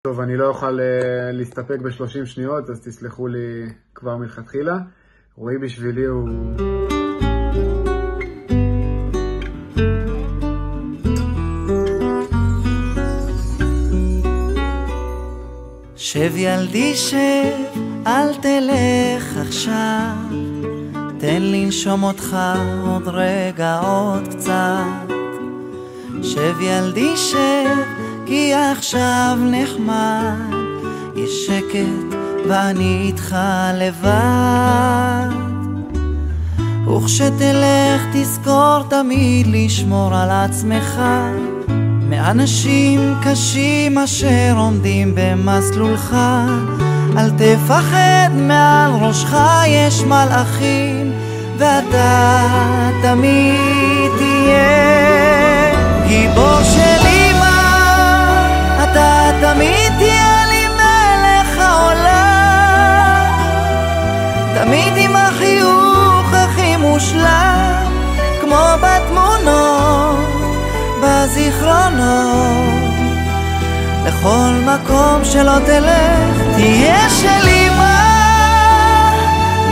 טוב, אני לא אוכל להסתפק ב30 שניות, אז תסלחו לי כבר מלכתחילה. רועי בשבילי הוא... שב ילדי שב, אל תלך עכשיו, תן לנשום אותך עוד רגע עוד קצת. שב ילדי שב, כי עכשיו נחמד, יש שקט ואני איתך לבד. וכשתלך תזכור תמיד לשמור על עצמך מאנשים קשים אשר עומדים במסלולך. אל תפחד, מעל ראשך יש מלאכים, ואתה תמיד תהיה גיבור של אמא. אתה תמיד תהיה לי מלך העולם, תמיד עם החיוך הכי מושלם, כמו בתמונות בזיכרונות. לכל מקום שלא תלך תהיה של אמא,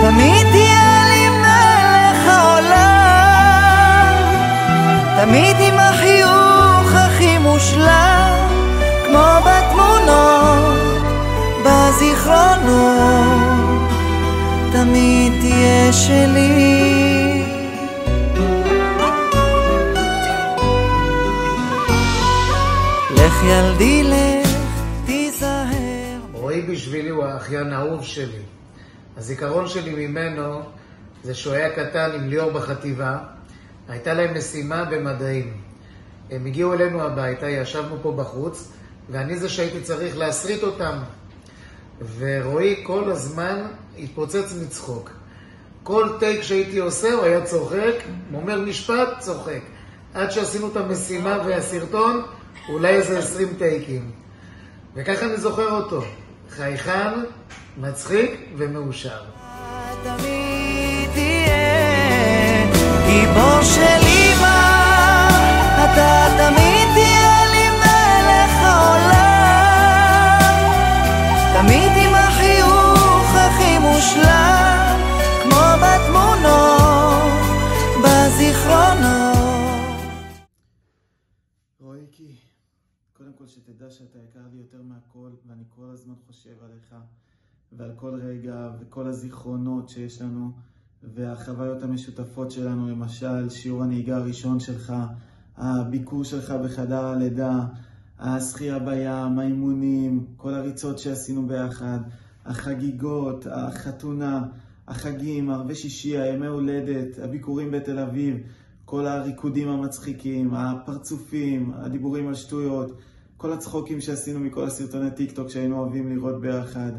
תמיד תהיה לי מלך העולם, תמיד עם החיוך הכי מושלם, כמו בתמונות בזיכרונות. תמיד תהיה שלי. לך ילדי לך, תיזהר. רועי בשבילי הוא האחיין האהוב שלי. הזיכרון שלי ממנו זה שהוא היה קטן עם ליאור בחטיבה. הייתה להם משימה במדעים. הם הגיעו אלינו הביתה, ישבנו פה בחוץ, ואני זה שהייתי צריך להסריט אותם. ורועי כל הזמן התפוצץ מצחוק. כל טייק שהייתי עושה הוא היה צוחק, אומר משפט, צוחק. עד שעשינו את המשימה והסרטון, אולי איזה 20 טייקים. וככה אני זוכר אותו. חייכן, מצחיק ומאושר. תמיד תהיה גיבור של אמא, אתה תמיד תהיה לי מלך העולם, תמיד עם החיוך הכי מושלם, כמו בתמונות בזיכרונות. רועיקי, קודם כל שתדע שאתה יקר לי יותר מהכל, ואני כל הזמן חושב עליך ועל כל רגע וכל הזיכרונות שיש לנו והחוויות המשותפות שלנו, למשל שיעור הנהיגה הראשון שלך, הביקור שלך בחדר הלידה, השחייה בים, האימונים, כל הריצות שעשינו ביחד, החגיגות, החתונה, החגים, ערבי שישי, הימי הולדת, הביקורים בתל אביב, כל הריקודים המצחיקים, הפרצופים, הדיבורים על שטויות, כל הצחוקים שעשינו מכל הסרטוני טיק טוק שהיינו אוהבים לראות ביחד.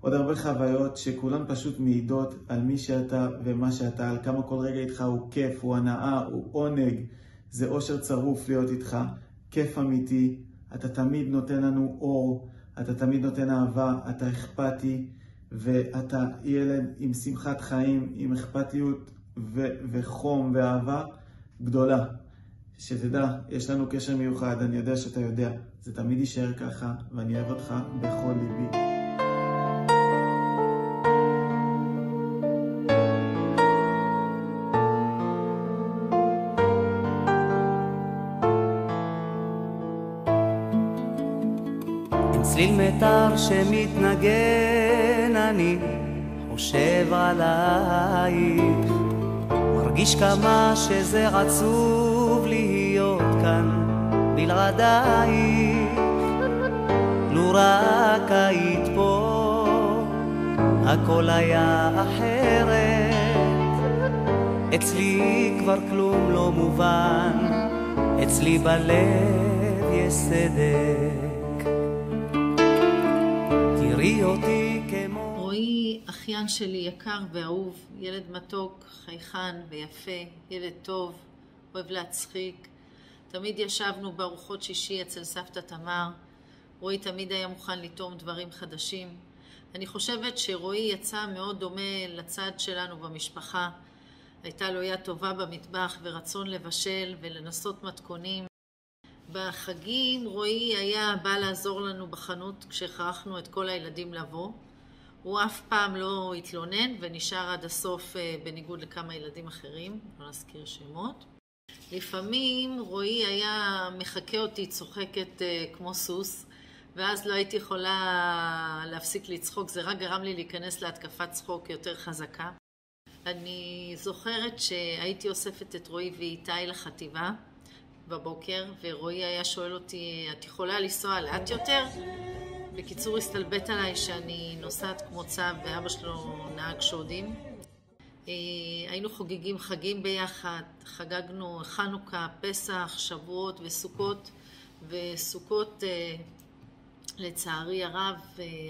עוד הרבה חוויות שכולן פשוט מעידות על מי שאתה ומה שאתה, על כמה כל רגע איתך הוא כיף, הוא הנאה, הוא עונג. זה אושר צרוף להיות איתך, כיף אמיתי. אתה תמיד נותן לנו אור, אתה תמיד נותן אהבה, אתה אכפתי, ואתה ילד עם שמחת חיים, עם אכפתיות וחום ואהבה גדולה. שתדע, יש לנו קשר מיוחד, אני יודע שאתה יודע. זה תמיד יישאר ככה, ואני אוהב אותך בכל ליבי. צליל מטר שמתנגן, אני חושב עלייך, מרגיש כמה שזה עצוב להיות כאן בלעדייך. לו רק היית פה הכל היה אחרת. אצלי כבר כלום לא מובן, אצלי בלב יש סדק. תראי אותי כמו... רועי אחיין שלי יקר ואהוב, ילד מתוק, חייכן ויפה, ילד טוב, אוהב להצחיק. תמיד ישבנו בארוחות שישי אצל סבתא תמר. רועי תמיד היה מוכן לטעום דברים חדשים. אני חושבת שרועי יצא מאוד דומה לצד שלנו במשפחה. הייתה לו יד טובה במטבח ורצון לבשל ולנסות מתכונים. בחגים רועי היה בא לעזור לנו בחנות כשהכרחנו את כל הילדים לבוא. הוא אף פעם לא התלונן ונשאר עד הסוף בניגוד לכמה ילדים אחרים, לא נזכיר שמות. לפעמים רועי היה מחכה אותי צוחקת כמו סוס, ואז לא הייתי יכולה להפסיק לצחוק, זה רק גרם לי להיכנס להתקפת צחוק יותר חזקה. אני זוכרת שהייתי אוספת את רועי ואיתי לחטיבה בבוקר, ורועי היה שואל אותי, את יכולה לנסוע לאט יותר? בקיצור הסתלבט עליי שאני נוסעת כמו צב ואבא שלו נהג שודים. היינו חוגגים חגים ביחד, חגגנו חנוכה, פסח, שבועות וסוכות, וסוכות לצערי הרב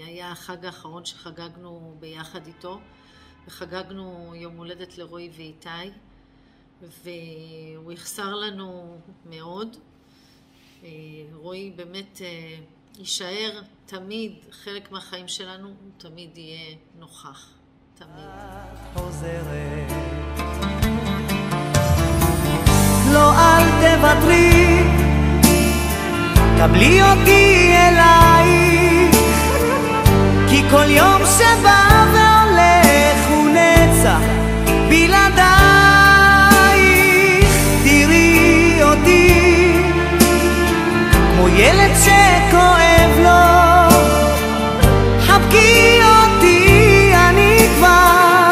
היה החג האחרון שחגגנו ביחד איתו, וחגגנו יום הולדת לרועי ואיתי, והוא יחסר לנו מאוד. רועי באמת יישאר תמיד חלק מהחיים שלנו, הוא תמיד יהיה נוכח, תמיד. חוזרת לא אל תוותרי, קבלי אותי אלייך, כי כל יום שבא והולך הוא נצח בלעדייך. תראי אותי כמו ילד שכואב לו, חבקי אותי, אני כבר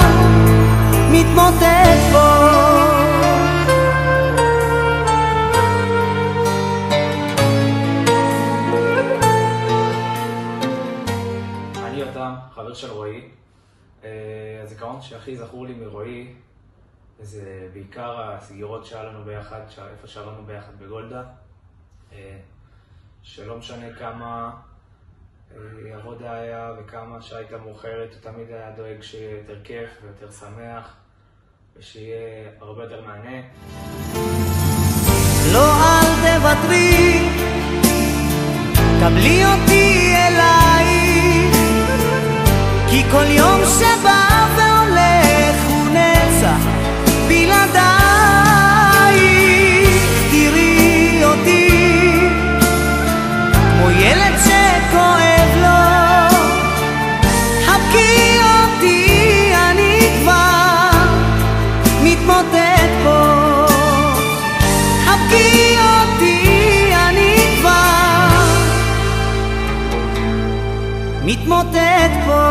מתמוטט פה. אני יותם, חבר של רועי. הזיכרון שהכי זכור לי מרועי זה בעיקר הסגירות שהיה לנו ביחד, איפה שעבדנו ביחד בגולדה, שלא משנה כמה עבודה היה וכמה שהייתה מאוחרת, הוא תמיד היה דואג שיהיה יותר כיף ויותר שמח ושיהיה הרבה יותר מענה. לא אל תוותרי, קבלי אותי אלייך, כי כל יום שבא והולך הוא נצח בלעדייך. תראי אותי כמו ילד שכואב לו, חבקי אותי, אני כבר מתמוטט פה. חבקי אותי, אני כבר מתמוטט פה.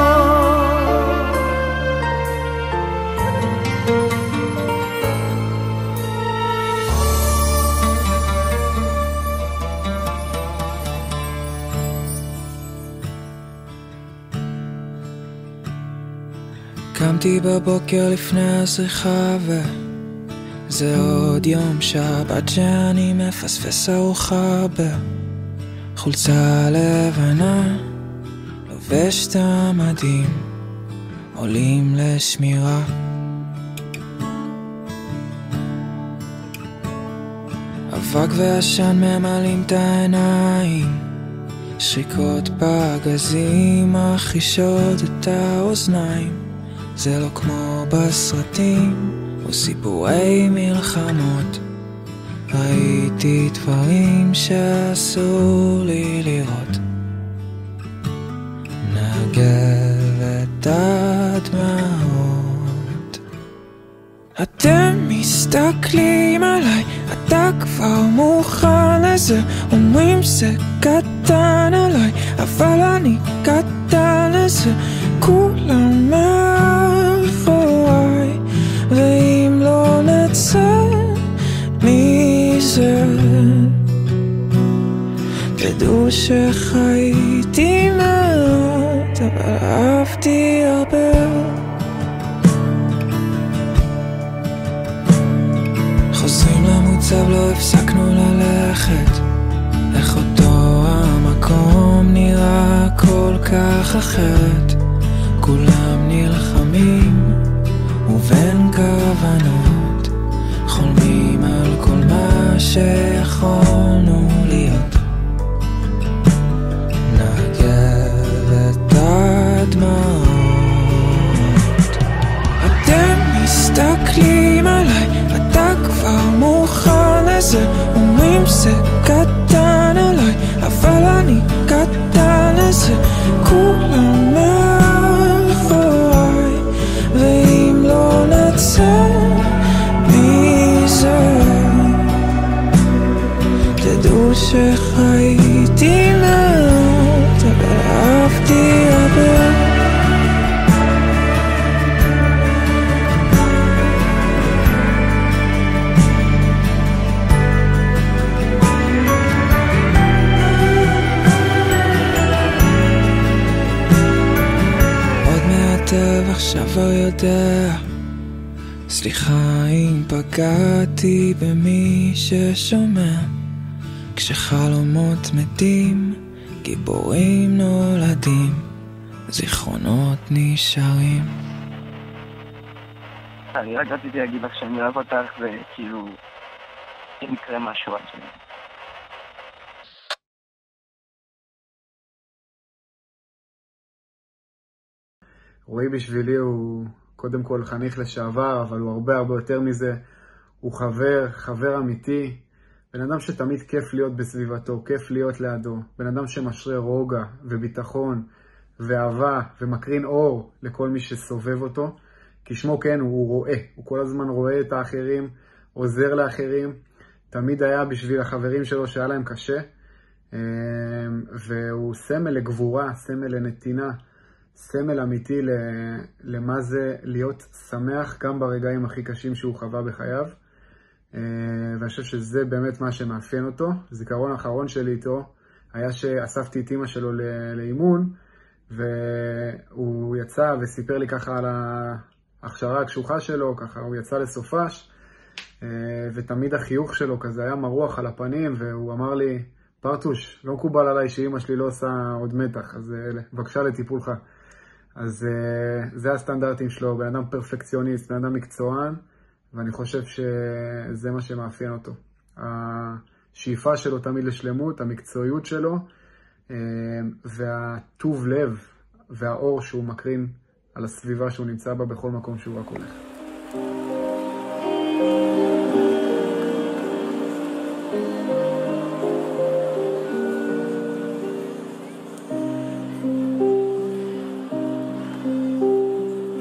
קמתי בבוקר לפני הזריחה וזה עוד יום שבת שאני מפספס ארוחה בחולצה לבנה, לובש את המדים, עולים לשמירה. אבק ועשן ממלאים את העיניים, שריקות פגזים מכחישות את האוזניים. זה לא כמו בסרטים או סיפורי מלחמות, ראיתי דברים שאסור לי לראות. נגב את הדמעות, אתם מסתכלים עליי, אתה כבר מוכן לזה, אומרים זה קטן עליי, אבל אני קטן לזה. כולם מאחוריי, ואם לא נצא מזה, תדעו שחייתי מעט, אבל אהבתי הרבה. חוזרים למוצב, לא הפסקנו ללכת, איך אותו המקום נראה כל כך אחרת. כולם נלחמים ובין כוונות, חולמים על כל מה שיכולנו להיות. נגב את הדמעות, אתם מסתכלים עליי, אתה כבר מוכן לזה, אומרים זה קטן אני קטן אז כולם מאחוריי, ואם לא נצא מזה תדעו שחייתי מאוד ואהבתי הרבה. עכשיו לא יודע, סליחה אם פגעתי במי ששומע, כשחלומות מתים, גיבורים נולדים, זיכרונות נשארים. אני רק רציתי להגיד לך שאני אוהב אותך, וכאילו, אם יקרה משהו עד שלי. רועי בשבילי הוא קודם כל חניך לשעבר, אבל הוא הרבה יותר מזה. הוא חבר אמיתי, בן אדם שתמיד כיף להיות בסביבתו, כיף להיות לידו, בן אדם שמשרה רוגע וביטחון ואהבה ומקרין אור לכל מי שסובב אותו, כי שמו כן, הוא רואה, הוא כל הזמן רואה את האחרים, עוזר לאחרים, תמיד היה בשביל החברים שלו שהיה להם קשה, והוא סמל לגבורה, סמל לנתינה, סמל אמיתי למה זה להיות שמח גם ברגעים הכי קשים שהוא חווה בחייו. ואני חושב שזה באמת מה שמאפיין אותו. זיכרון האחרון שלי איתו היה שאספתי את אמא שלו לאימון, והוא יצא וסיפר לי ככה על ההכשרה הקשוחה שלו, ככה הוא יצא לסופש, ותמיד החיוך שלו כזה היה מרוח על הפנים, והוא אמר לי, פרטוש, לא מקובל עליי שאמא שלי לא עושה עוד מתח, אז בבקשה לטיפולך. אז זה הסטנדרטים שלו, בן אדם פרפקציוניסט, בן אדם מקצוען, ואני חושב שזה מה שמאפיין אותו. השאיפה שלו תמיד לשלמות, המקצועיות שלו, והטוב לב והאור שהוא מקרין על הסביבה שהוא נמצא בה בכל מקום שהוא רק הולך.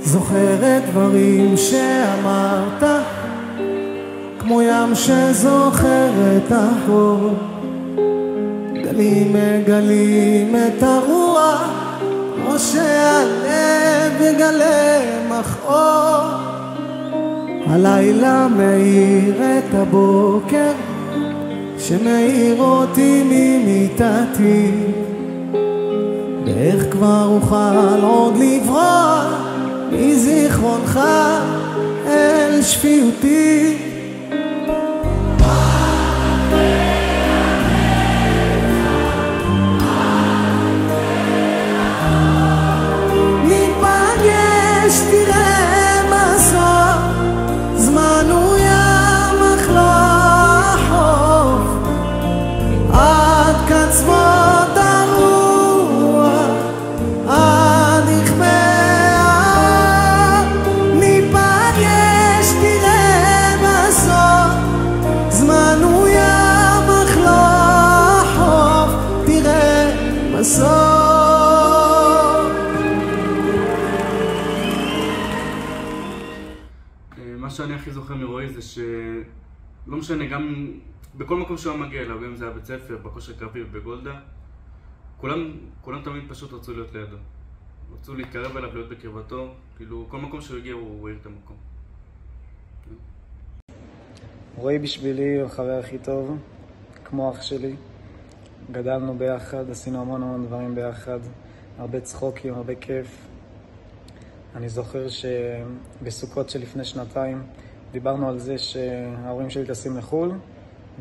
זוכרת דברים שאמרת, כמו ים שזוכר את החור, גלים מגלים את הרוח, כמו שהלב יגלה מחור. הלילה מאיר את הבוקר, שמאיר אותי ממיטתי, ואיך כבר אוכל עוד לברוח מזיכרונך אל שפיותי. ניפגש תראה בסוף, זמן הוא ים אך לא החוף, עד קצוות הרוח, עד יכבה. מה שאני הכי זוכר מרועי זה שלא משנה, גם בכל מקום שהוא מגיע אליו, אם זה היה בית ספר, בכושר קרבי ובגולדה, כולם תמיד פשוט רצו להיות לידו, רצו להתקרב אליו, להיות בקרבתו, כאילו כל מקום שהוא הגיע הוא העיר את המקום. רועי בשבילי הוא החבר הכי טוב, כמו אח שלי. גדלנו ביחד, עשינו המון דברים ביחד, הרבה צחוקים, הרבה כיף. אני זוכר שבסוכות שלפני שנתיים דיברנו על זה שההורים שלי טסים לחול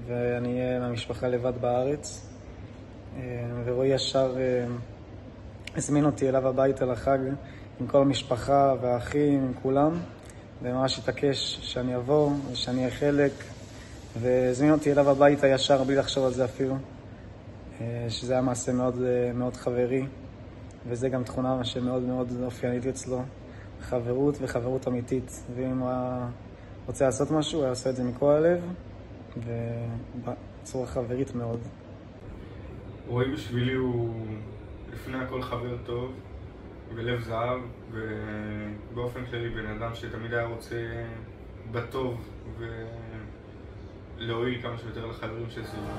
ואני אהיה מהמשפחה לבד בארץ, ורועי ישר הזמין אותי אליו הביתה לחג עם כל המשפחה והאחים, עם כולם, וממש התעקש שאני אבוא ושאני אהיה חלק, והזמין אותי אליו הביתה ישר בלי לחשוב על זה אפילו, שזה היה מעשה מאוד חברי, וזה גם תכונה שמאוד אופיינית אצלו, חברות וחברות אמיתית. ואם הוא רוצה לעשות משהו, הוא יעשה את זה מכל הלב ובצורה חברית מאוד. רועי בשבילי הוא לפני הכל חבר טוב ולב זהב, ובאופן כללי בן אדם שתמיד היה רוצה בטוב ולהועיל כמה שיותר לחברים שסביבו.